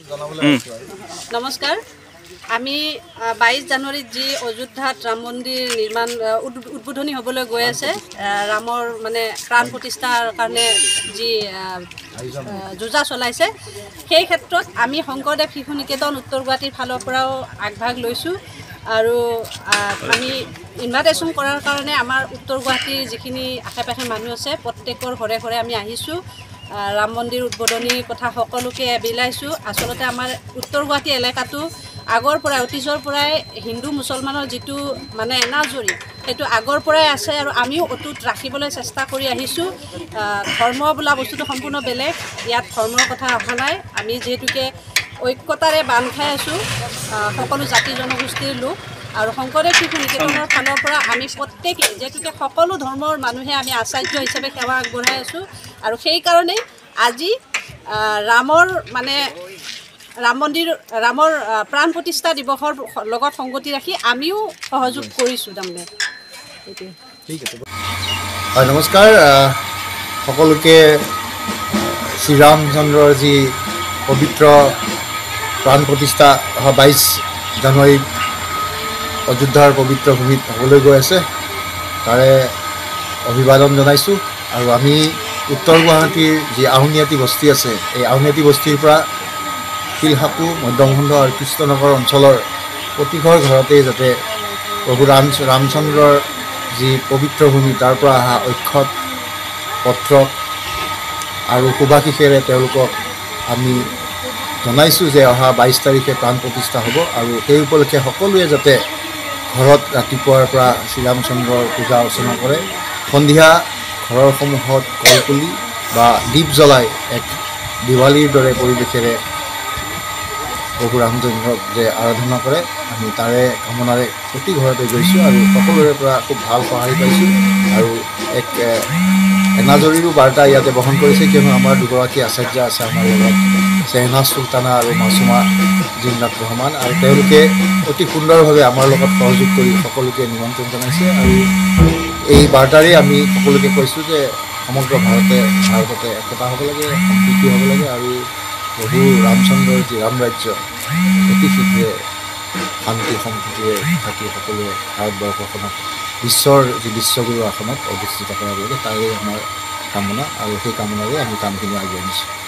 নমস্কাৰ আমি 22 জানুৱাৰীত যি অযোধ্যাত ৰাম মন্দিৰ নিৰ্মাণ উদ্বোধনী হ'বলৈ গৈ আছে ৰামৰ মানে প্ৰাণ প্ৰতিষ্ঠাৰ কাৰণে যি যোজা চলাইছে সেই ক্ষেত্ৰত আমি শংকৰদেৱ শিশু নিকেতন উত্তৰ গুৱাহাটীৰ ফালৰ পৰাও আগভাগ লৈছোঁ আৰু আমি ইনভাইটেশ্যন কৰাৰ কাৰণে আমাৰ উত্তৰ গুৱাহাটীৰ যিখিনি আশে-পাশে মানুহ আছে প্ৰত্যেকৰ ঘৰে ঘৰে আমি আহিছোঁ ৰাম মন্দিৰ উদ্বোধনীৰ কথা সকলোকে বিলাইছোঁ আসলতে আমাৰ উত্তৰ গুৱাহাটী এলেকাটো আগৰ পৰাই অতীজৰ পৰাই হিন্দু মুছলমানৰ যিটো মানে এনাজৰি সেইটো আগৰ পৰাই আছে আৰু আমিও অটুট ৰাখিবলৈ চেষ্টা কৰি আহিছোঁ ধৰ্ম বোলা বস্তুটো সম্পূৰ্ণ বেলেগ ইয়াত ধৰ্মৰ কথা অহা নাই আমি যিহেতুকে ঐক্যতাৰে বান্ধ খাই আছোঁ সকলো জাতি জনগোষ্ঠীৰ লোক আৰু শংকৰদেৱ শিশু নিকেতনৰ ফালৰ পৰা আমি প্ৰত্যেকে যেহেতুকে সকলো ধৰ্মৰ মানুহে আমি আচাৰ্য হিচাপে সেৱা আগবঢ়াই আছোঁ আৰু সেইকাৰণে আজি ৰামৰ প্ৰাণ প্ৰতিষ্ঠা দিৱসৰ লগত সংগতি ৰাখি আমিও সহযোগ কৰিছোঁ তাৰমানে এইটোৱে ঠিক আছে হয় নমস্কাৰ সকলোকে শ্ৰীৰামচন্দ্ৰৰ যি পবিত্ৰ প্ৰাণ প্ৰতিষ্ঠা 22 জানুৱাৰীত অযোধ্যাৰ পবিত্ৰ ভূমিত হ'বলৈ গৈ আছে তাৰে অভিবাদন জনাইছোঁ আৰু আমি উত্তৰ গুৱাহাটীৰ যি আউনীআটী বস্তি আছে এই আউনীআটী বস্তিৰ পৰা শিলহাপু মধ্যমখণ্ড আৰু কৃষ্ণনগৰ অঞ্চলৰ প্ৰতিঘৰ ঘৰতেই যাতে প্ৰভু ৰামচন্দ্ৰৰ যি পবিত্ৰ ভূমি তাৰ পৰা অহা অক্ষত পত্ৰ আৰু শুভাশীষেৰে তেওঁলোকক আমি জনাইছোঁ যে অহা 22 তাৰিখে প্ৰাণ প্ৰতিষ্ঠা হ'ব আৰু সেই উপলক্ষে সকলোৱে যাতে ঘৰত ৰাতিপুৱাৰ পৰা শ্ৰীৰামচন্দ্ৰৰ পূজা অৰ্চনা কৰে সন্ধিয়া ঘৰৰ সমূহত কলপুলি বা দীপ জ্বলাই এক দিৱালীৰ দৰে পৰিৱেশেৰে প্ৰভু ৰামচন্দ্ৰক যে আৰাধনা কৰে আমি তাৰে কামনাৰে প্ৰতি ঘৰতে গৈছোঁ আৰু সকলোৰে পৰা খুব ভাল সঁহাৰি পাইছোঁ আৰু এক এনাজৰীৰো বাৰ্তা ইয়াতে বহন কৰিছে কিয়নো আমাৰ দুগৰাকী আচাৰ্য আছে আমাৰ লগত চেহনাজ চুলতানা আৰু মাছুমা জিন্নাত ৰহমান আৰু তেওঁলোকে অতি সুন্দৰভাৱে আমাৰ লগত সহযোগ কৰি সকলোকে নিমন্ত্ৰণ জনাইছে আৰু এই বাৰ্তাৰেই আমি সকলোকে কৈছোঁ যে সমগ্ৰ ভাৰততে একতা হ'ব লাগে সম্প্ৰীতি হ'ব লাগে আৰু প্ৰভু ৰামচন্দ্ৰৰ যি ৰাম ৰাজ্য অতি শীঘ্ৰে শান্তি সম্প্ৰীতিৰে থাকি সকলোৱে ভাৰতবৰ্ষখনক বিশ্বৰ যি বিশ্বগুৰু আসনত অধিষ্ঠিত কৰাব লাগে তাৰে আমাৰ কামনা আৰু সেই কামনাৰে আমি কামখিনি আগুৱাই নিছোঁ